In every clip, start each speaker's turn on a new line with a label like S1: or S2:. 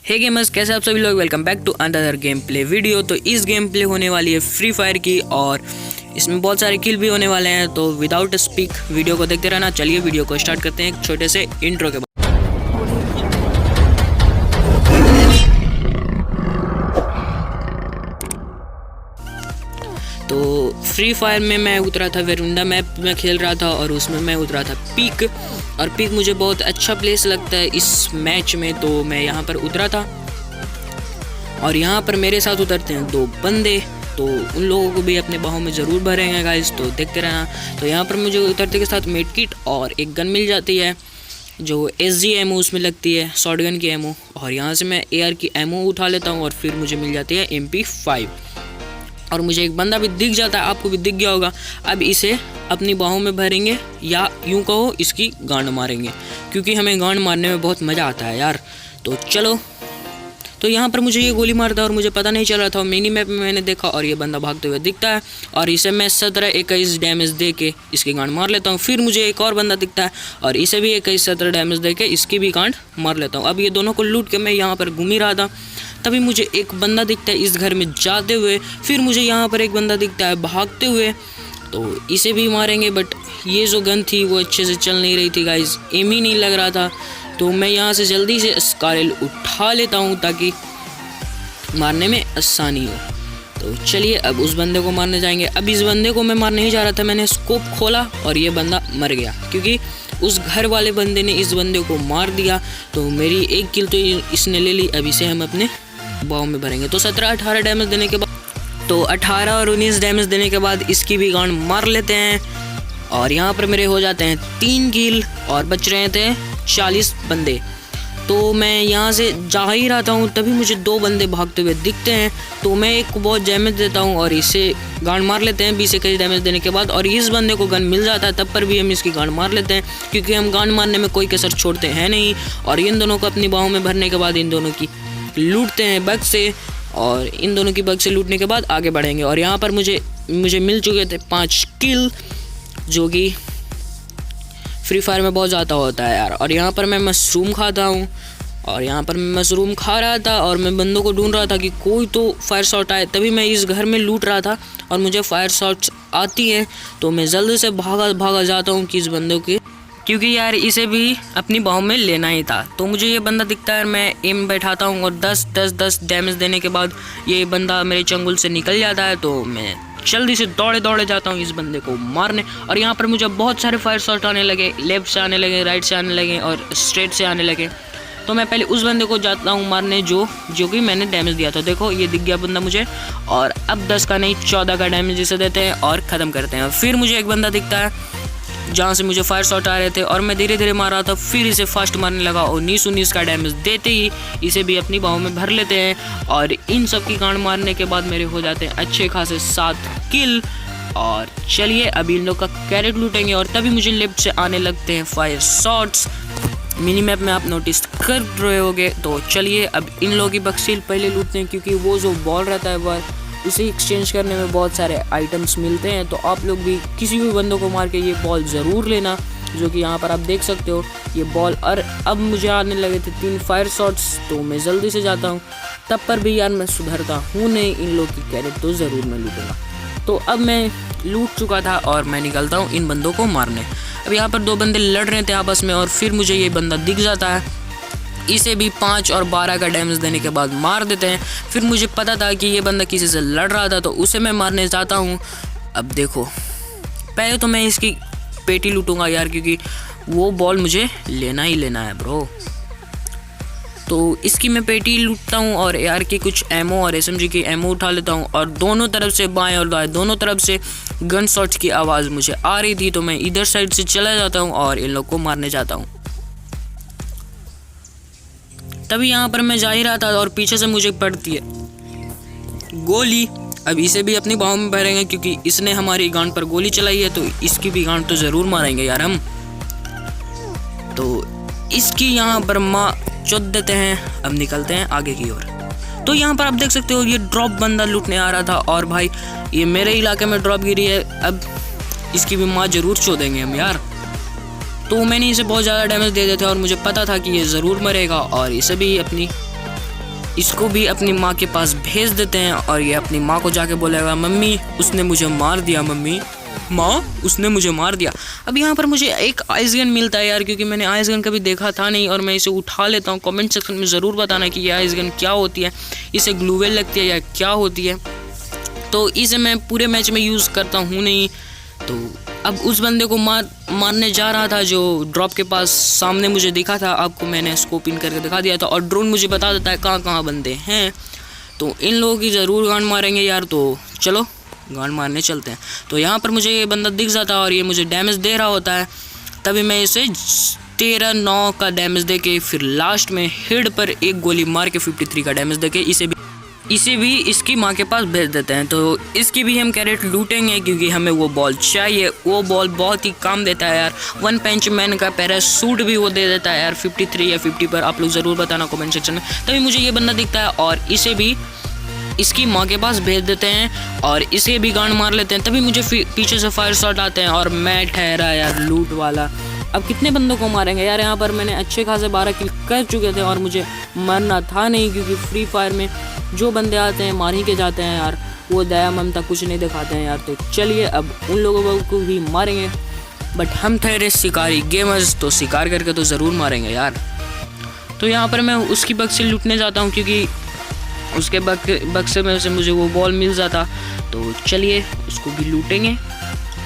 S1: हे gamers, कैसे आप सभी लोग। Welcome back to another game play video. तो इस गेम प्ले होने वाली है फ्री फायर की और इसमें बहुत सारे किल भी होने वाले हैं। तो विदाउट स्पीक वीडियो को देखते रहना। चलिए वीडियो को स्टार्ट करते हैं एक छोटे से इंट्रो के बाद। तो फ्री फायर में मैं उतरा था, वेरुंडा मैप में खेल रहा था और उसमें मैं उतरा था पीक। और पीक मुझे बहुत अच्छा प्लेस लगता है इस मैच में, तो मैं यहाँ पर उतरा था। और यहाँ पर मेरे साथ उतरते हैं दो बंदे, तो उन लोगों को भी अपने बाहों में ज़रूर भरेंगे गाइस, तो देखते रहना। तो यहाँ पर मुझे उतरते के साथ मेड किट और एक गन मिल जाती है जो SG एमओ उसमें लगती है, शॉटगन की एमओ। और यहाँ से मैं AR की एमओ उठा लेता हूँ और फिर मुझे मिल जाती है MP5। और मुझे एक बंदा भी दिख जाता है, आपको भी दिख गया होगा। अब इसे अपनी बाहों में भरेंगे या यूं कहो इसकी गांड मारेंगे, क्योंकि हमें गांड मारने में बहुत मज़ा आता है यार। तो चलो, तो यहाँ पर मुझे ये गोली मारता है और मुझे पता नहीं चल रहा था। मिनी मैप में मैंने देखा और ये बंदा भागते हुए दिखता है और इसे मैं 17-21 डैमेज दे के इसकी गांड मार लेता हूँ। फिर मुझे एक और बंदा दिखता है और इसे भी 21-17 डैमेज दे के इसकी भी गांड मार लेता हूँ। अब ये दोनों को लूट के मैं यहाँ पर घूम ही रहा था, तभी मुझे एक बंदा दिखता है इस घर में जाते हुए। फिर मुझे यहाँ पर एक बंदा दिखता है भागते हुए, तो इसे भी मारेंगे। बट ये जो गन थी वो अच्छे से चल नहीं रही थी गाइस, एम ही नहीं लग रहा था। तो मैं यहाँ से जल्दी से स्कारल उठा लेता हूँ ताकि मारने में आसानी हो। तो चलिए अब उस बंदे को मारने जाएंगे। अब इस बंदे को मैं मारने ही जा रहा था, मैंने स्कोप खोला और ये बंदा मर गया, क्योंकि उस घर वाले बंदे ने इस बंदे को मार दिया। तो मेरी एक किल तो इसने ले ली। अब इसे हम अपने बाहों में भरेंगे। तो 17-18 डैमेज देने के बाद, तो 18 और 19 डैमेज देने के बाद इसकी भी गांड मार लेते हैं। और यहाँ पर मेरे हो जाते हैं 3 किल और बच रहे थे 40 बंदे। तो मैं यहाँ से जा ही रहा हूँ, तभी मुझे 2 बंदे भागते हुए दिखते हैं। तो मैं एक को बहुत डैमेज देता हूँ और इसे गांड मार लेते हैं 20-21 डैमेज देने के बाद। और इस बंदे को गन मिल जाता है, तब पर भी हम इसकी गांड मार लेते हैं, क्योंकि हम गांड मारने में कोई कसर छोड़ते हैं नहीं। और इन दोनों को अपनी बाहों में भरने के बाद इन दोनों की लूटते हैं बग से, और इन दोनों की बग से लूटने के बाद आगे बढ़ेंगे। और यहाँ पर मुझे मिल चुके थे 5 किल, जो कि फ्री फायर में बहुत ज़्यादा होता है यार। और यहाँ पर मैं मशरूम खाता हूँ, और यहाँ पर मैं मशरूम खा रहा था और मैं बंदों को ढूंढ रहा था कि कोई तो फायर शॉट आए। तभी मैं इस घर में लूट रहा था और मुझे फायर शॉट्स आती हैं, तो मैं जल्दी से भागा जाता हूँ कि इस बंदों के, क्योंकि यार इसे भी अपनी बाहों में लेना ही था। तो मुझे ये बंदा दिखता है, मैं एम बैठाता हूँ और 10 डैमेज देने के बाद ये बंदा मेरे चंगुल से निकल जाता है। तो मैं जल्दी से दौड़े जाता हूँ इस बंदे को मारने। और यहाँ पर मुझे बहुत सारे फायर शॉट आने लगे, लेफ्ट से आने लगे, राइट से आने लगे और स्ट्रेट से आने लगे। तो मैं पहले उस बंदे को जाता हूँ मारने जो कि मैंने डैमेज दिया था। देखो ये दिख गया बंदा मुझे। और अब 10 का नहीं 14 का डैमेज इसे देते हैं और ख़त्म करते हैं। फिर मुझे एक बंदा दिखता है जहाँ से मुझे फायर शॉट आ रहे थे और मैं धीरे धीरे मार रहा था। फिर इसे फास्ट मारने लगा और 19 का डैमेज देते ही इसे भी अपनी बाहों में भर लेते हैं। और इन सब की गांड मारने के बाद मेरे हो जाते हैं अच्छे खासे 7 किल। और चलिए अभी इन लोग का कैरेट लूटेंगे। और तभी मुझे लेफ्ट से आने लगते हैं फायर शॉट्स, मिनी मैप में आप नोटिस कर रहे होगे। तो चलिए अब इन लोगों की बक्सील पहले लूटते हैं, क्योंकि वो जो बॉल रहता है वह उसे एक्सचेंज करने में बहुत सारे आइटम्स मिलते हैं। तो आप लोग भी किसी भी बंदों को मार के ये बॉल ज़रूर लेना, जो कि यहाँ पर आप देख सकते हो ये बॉल। और अब मुझे आने लगे थे 3 फायर शॉट्स, तो मैं जल्दी से जाता हूँ। तब पर भी यार मैं सुधरता हूँ नहीं, इन लोग की कैरेट तो ज़रूर मैं लूटूँगा। तो अब मैं लूट चुका था और मैं निकलता हूँ इन बंदों को मारने। अब यहाँ पर 2 बंदे लड़ रहे थे आपस में और फिर मुझे ये बंदा दिख जाता है। इसे भी 5 और 12 का डैमेज देने के बाद मार देते हैं। फिर मुझे पता था कि ये बंदा किसी से लड़ रहा था, तो उसे मैं मारने जाता हूँ। अब देखो, पहले तो मैं इसकी पेटी लूटूंगा यार, क्योंकि वो बॉल मुझे लेना ही लेना है ब्रो। तो इसकी मैं पेटी लूटता हूँ और AR की कुछ एमओ और SMG की एमओ उठा लेता हूँ। और दोनों तरफ से, बाएं और दाएं दोनों तरफ से गन शॉट्स की आवाज़ मुझे आ रही थी, तो मैं इधर साइड से चला जाता हूँ और इन लोग को मारने जाता हूँ। तभी यहाँ पर मैं जा ही रहा था और पीछे से मुझे पड़ती है गोली। अब इसे भी अपनी बाहों में भरेंगे, क्योंकि इसने हमारी गांड पर गोली चलाई है, तो इसकी भी गांड तो ज़रूर मारेंगे यार हम। तो इसकी यहाँ पर माँ चोद देते हैं। अब निकलते हैं आगे की ओर। तो यहाँ पर आप देख सकते हो ये ड्रॉप बंदा लूटने आ रहा था और भाई ये मेरे इलाके में ड्रॉप गिरी है। अब इसकी भी माँ ज़रूर चोदेंगे हम यार। तो मैंने इसे बहुत ज़्यादा डैमेज दे दिया था और मुझे पता था कि ये ज़रूर मरेगा और इसे भी अपनी इसको भी अपनी माँ के पास भेज देते हैं और ये अपनी माँ को जाके बोलेगा मम्मी उसने मुझे मार दिया, मम्मी माँ उसने मुझे मार दिया। अब यहाँ पर मुझे एक आइस गन मिलता है यार, क्योंकि मैंने आइस गन कभी देखा था नहीं और मैं इसे उठा लेता हूँ। कमेंट सेक्शन में ज़रूर बताना कि ये आइस गन क्या होती है, इसे ग्लूवेल लगती है या क्या होती है। तो इसे मैं पूरे मैच में यूज़ करता हूँ नहीं। तो अब उस बंदे को मारने जा रहा था जो ड्रॉप के पास सामने मुझे दिखा था। आपको मैंने स्कोप इन करके दिखा दिया था और ड्रोन मुझे बता देता है कहाँ कहाँ बंदे हैं। तो इन लोगों की ज़रूर गांड मारेंगे यार, तो चलो गांड मारने चलते हैं। तो यहाँ पर मुझे ये बंदा दिख जाता है और ये मुझे डैमेज दे रहा होता है। तभी मैं इसे 13-9 का डैमेज दे के फिर लास्ट में हेड पर एक गोली मार के 53 का डैमेज दे के इसे भी इसकी माँ के पास भेज देते हैं। तो इसकी भी हम कैरेट लूटेंगे क्योंकि हमें वो बॉल चाहिए। वो बॉल बहुत ही काम देता है यार। वन पंच मैन का पैरासूट भी वो दे देता है यार 53 या 50 पर। आप लोग ज़रूर बताना कमेंट सेक्शन में। तभी मुझे ये बंदा दिखता है और इसे भी इसकी माँ के पास भेज देते हैं और इसे भी गांड मार लेते हैं। तभी मुझे पीछे से फायर शॉट आते हैं और मैं ठहरा यार लूट वाला। अब कितने बंदों को मारेंगे यार। यहाँ पर मैंने अच्छे खासे 12 किल कर चुके थे और मुझे मरना था नहीं, क्योंकि फ्री फायर में जो बंदे आते हैं मार ही के जाते हैं यार। वो दया ममता कुछ नहीं दिखाते हैं यार। तो चलिए अब उन लोगों को भी मारेंगे, बट हम ठहरे शिकारी गेमर्स, तो शिकार करके तो ज़रूर मारेंगे यार। तो यहाँ पर मैं उसकी बक्से लूटने जाता हूँ क्योंकि उसके बक्से में से मुझे वो बॉल मिल जाता। तो चलिए उसको भी लूटेंगे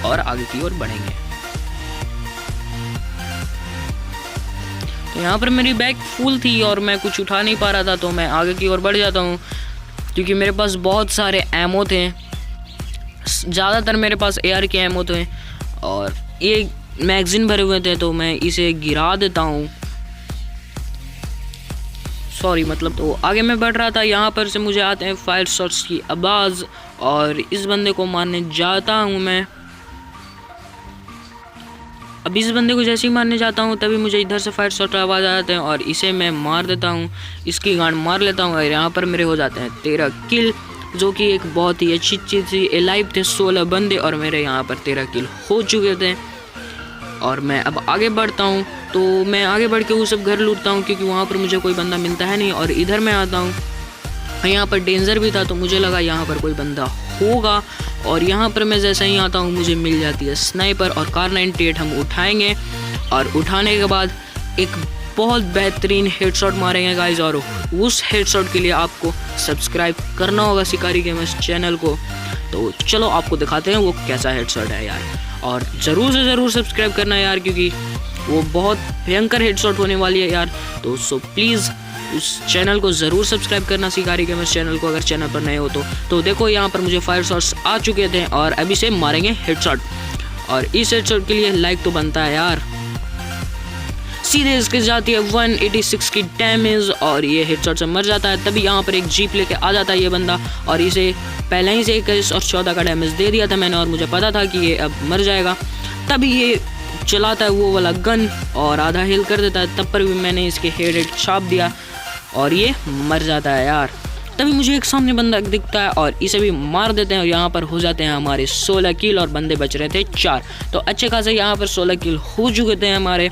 S1: और आगे की ओर बढ़ेंगे। तो यहाँ पर मेरी बैग फुल थी और मैं कुछ उठा नहीं पा रहा था, तो मैं आगे की ओर बढ़ जाता हूँ क्योंकि मेरे पास बहुत सारे एमो थे। ज़्यादातर मेरे पास AR के एमो थे और ये मैगज़ीन भरे हुए थे। तो मैं इसे गिरा देता हूँ, सॉरी मतलब। तो आगे मैं बढ़ रहा था, यहाँ पर से मुझे आते हैं फायर शॉट्स की आवाज़ और इस बंदे को मारने जाता हूँ मैं। अब इस बंदे को जैसे ही मारने जाता हूँ तभी मुझे इधर से फायर शॉट आवाज़ आ जाते हैं और इसे मैं मार देता हूँ, इसकी गांड मार लेता हूँ और यहाँ पर मेरे हो जाते हैं 13 किल, जो कि एक बहुत ही अच्छी चीज़ थी। एलाइव थे 16 बंदे और मेरे यहाँ पर 13 किल हो चुके थे। और मैं अब आगे बढ़ता हूँ, तो मैं आगे बढ़ के वो सब घर लूटता हूँ क्योंकि वहाँ पर मुझे कोई बंदा मिलता है नहीं। और इधर मैं आता हूँ, यहाँ पर डेंजर भी था तो मुझे लगा यहाँ पर कोई बंदा होगा। और यहाँ पर मैं जैसे ही आता हूँ मुझे मिल जाती है स्नाइपर और कार 98 हम उठाएंगे और उठाने के बाद एक बहुत बेहतरीन हेडशॉट मारेंगे गाइज। और उस हेडशॉट के लिए आपको सब्सक्राइब करना होगा शिकारी गेमर्स चैनल को। तो चलो आपको दिखाते हैं वो कैसा हेडशॉट है यार, और ज़रूर से ज़रूर सब्सक्राइब करना यार क्योंकि वो बहुत भयंकर हेडशॉट होने वाली है यार। तो सो प्लीज़ उस चैनल को ज़रूर सब्सक्राइब करना शिकारी गेमर्स चैनल को, अगर चैनल पर नए हो तो देखो यहाँ पर मुझे फायर शॉट्स आ चुके थे और अभी से मारेंगे हेडशॉट। और इस हेडशॉट के लिए लाइक तो बनता है यार। सीधे इसके जाती है 186 की डैमेज और ये हेडशॉट से मर जाता है। तभी यहाँ पर एक जीप लेके आ जाता है ये बंदा और इसे पहले ही से 21 और 14 का डैमेज दे दिया था मैंने और मुझे पता था कि ये अब मर जाएगा। तभी ये चलाता है वो वाला गन और आधा हिल कर देता है, तब पर भी मैंने इसके हेड छाप दिया और ये मर जाता है यार। तभी मुझे एक सामने बंदा दिखता है और इसे भी मार देते हैं और यहाँ पर हो जाते हैं हमारे 16 किल और बंदे बच रहे थे 4। तो अच्छे खासे यहाँ पर 16 किल हो चुके थे हमारे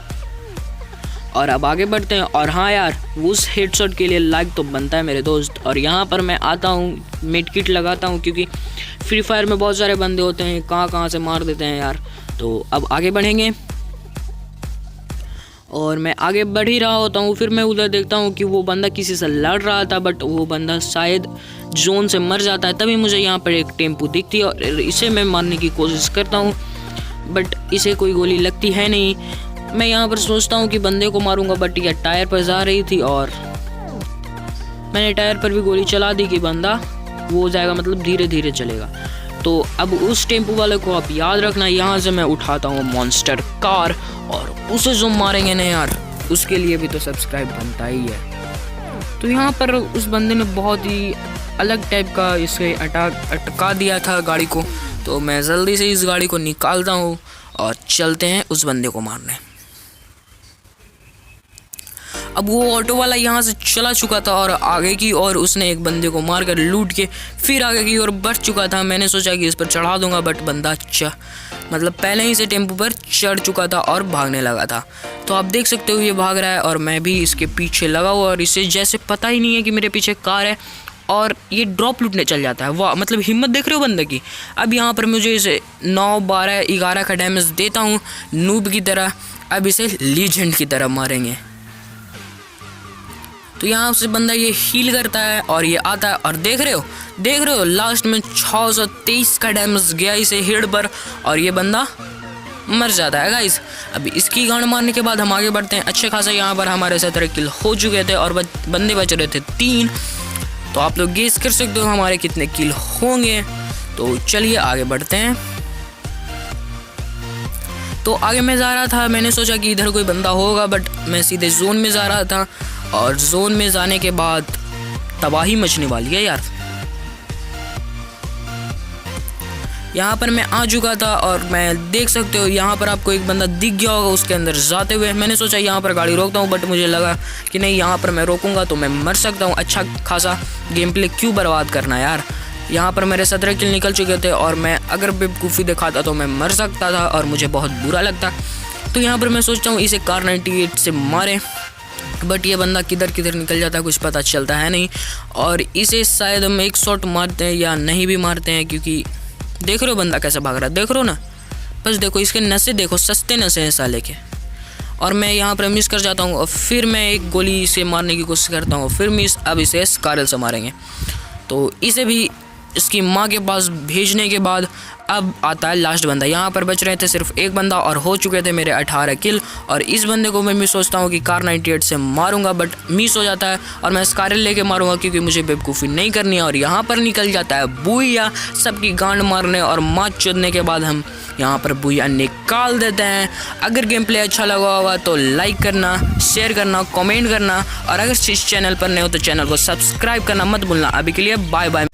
S1: और अब आगे बढ़ते हैं। और हाँ यार, उस हेडशॉट के लिए लाइक तो बनता है मेरे दोस्त। और यहाँ पर मैं आता हूँ, मिड किट लगाता हूँ क्योंकि फ्री फायर में बहुत सारे बंदे होते हैं, कहाँ से मार देते हैं यार। तो अब आगे बढ़ेंगे और मैं आगे बढ़ ही रहा होता हूँ, फिर मैं उधर देखता हूँ कि वो बंदा किसी से लड़ रहा था बट वो बंदा शायद जोन से मर जाता है। तभी मुझे यहाँ पर एक टेम्पो दिखती है और इसे मैं मारने की कोशिश करता हूँ बट इसे कोई गोली लगती है नहीं। मैं यहाँ पर सोचता हूँ कि बंदे को मारूंगा बट यह टायर पर जा रही थी और मैंने टायर पर भी गोली चला दी कि बंदा वो हो जाएगा, मतलब धीरे धीरे चलेगा। तो अब उस टेम्पो वाले को आप याद रखना, यहाँ से मैं उठाता हूँ मॉन्स्टर कार और उसे जो मारेंगे ना यार, उसके लिए भी तो सब्सक्राइब बनता ही है। तो यहाँ पर उस बंदे ने बहुत ही अलग टाइप का इसे अटका दिया था गाड़ी को, तो मैं जल्दी से इस गाड़ी को निकालता हूँ और चलते हैं उस बंदे को मारने। अब वो ऑटो वाला यहाँ से चला चुका था और आगे की और उसने एक बंदे को मार कर लूट के फिर आगे की और बढ़ चुका था। मैंने सोचा कि इस पर चढ़ा दूंगा, बट बंदा मतलब पहले ही से टेम्पो पर चढ़ चुका था और भागने लगा था। तो आप देख सकते हो ये भाग रहा है और मैं भी इसके पीछे लगा हुआ, और इसे जैसे पता ही नहीं है कि मेरे पीछे कार है, और ये ड्रॉप लूटने चल जाता है। वाह, मतलब हिम्मत देख रहे हो बंदे की। अब यहाँ पर मुझे इसे 9, 12, 11 का डैमेज देता हूँ नूब की तरह। अब इसे लीजेंड की तरह मारेंगे। तो यहाँ से बंदा ये हील करता है और ये आता है, और देख रहे हो लास्ट में 623 का डैमेज गया इसे हेड पर, और ये बंदा मर जाता है गाइस। अभी इसकी गांड मारने के बाद हम आगे बढ़ते हैं। अच्छे खासा यहाँ पर हमारे 17 किल हो चुके थे और बंदे बच रहे थे 3। तो आप लोग गेस कर सकते हो हमारे कितने किल होंगे। तो चलिए आगे बढ़ते हैं। तो आगे मैं जा रहा था, मैंने सोचा कि इधर कोई बंदा होगा, बट मैं सीधे जोन में जा रहा था, और जोन में जाने के बाद तबाही मचने वाली है यार। यहाँ पर मैं आ चुका था और मैं देख सकते हो यहाँ पर आपको एक बंदा दिख गया होगा उसके अंदर जाते हुए। मैंने सोचा यहाँ पर गाड़ी रोकता हूँ, बट मुझे लगा कि नहीं, यहाँ पर मैं रोकूंगा तो मैं मर सकता हूँ। अच्छा खासा गेम प्ले क्यों बर्बाद करना यार। यहाँ पर मेरे 17 किल निकल चुके थे और मैं अगर बेवकूफ़ी दिखाता तो मैं मर सकता था और मुझे बहुत बुरा लगता। तो यहाँ पर मैं सोचता हूँ इसे कार 98 से मारें, बट ये बंदा किधर किधर निकल जाता है कुछ पता चलता है नहीं। और इसे शायद हम एक शॉट मारते हैं या नहीं भी मारते हैं, क्योंकि देख रहे हो बंदा कैसे भाग रहा है, देख रहे हो ना, बस देखो इसके नशे देखो, सस्ते नशे हैं साले के। और मैं यहाँ पर मिस कर जाता हूँ और फिर मैं एक गोली इसे मारने की कोशिश करता हूँ, फिर मिस। अब इसे स्कारल से मारेंगे। तो इसे भी इसकी माँ के पास भेजने के बाद अब आता है लास्ट बंदा। यहाँ पर बच रहे थे सिर्फ एक बंदा और हो चुके थे मेरे 18 किल। और इस बंदे को मैं सोचता हूँ कि कार 98 से मारूंगा, बट मिस हो जाता है और मैं स्कारल लेके मारूंगा क्योंकि मुझे बेवकूफ़ी नहीं करनी है। और यहाँ पर निकल जाता है बुया सबकी गांड मारने और माच चुदने के बाद हम यहाँ पर बुया निकाल देते हैं। अगर गेम प्ले अच्छा लगा होगा तो लाइक करना, शेयर करना, कमेंट करना, और अगर इस चैनल पर नए हो तो चैनल को सब्सक्राइब करना मत भूलना। अभी के लिए बाय बाय।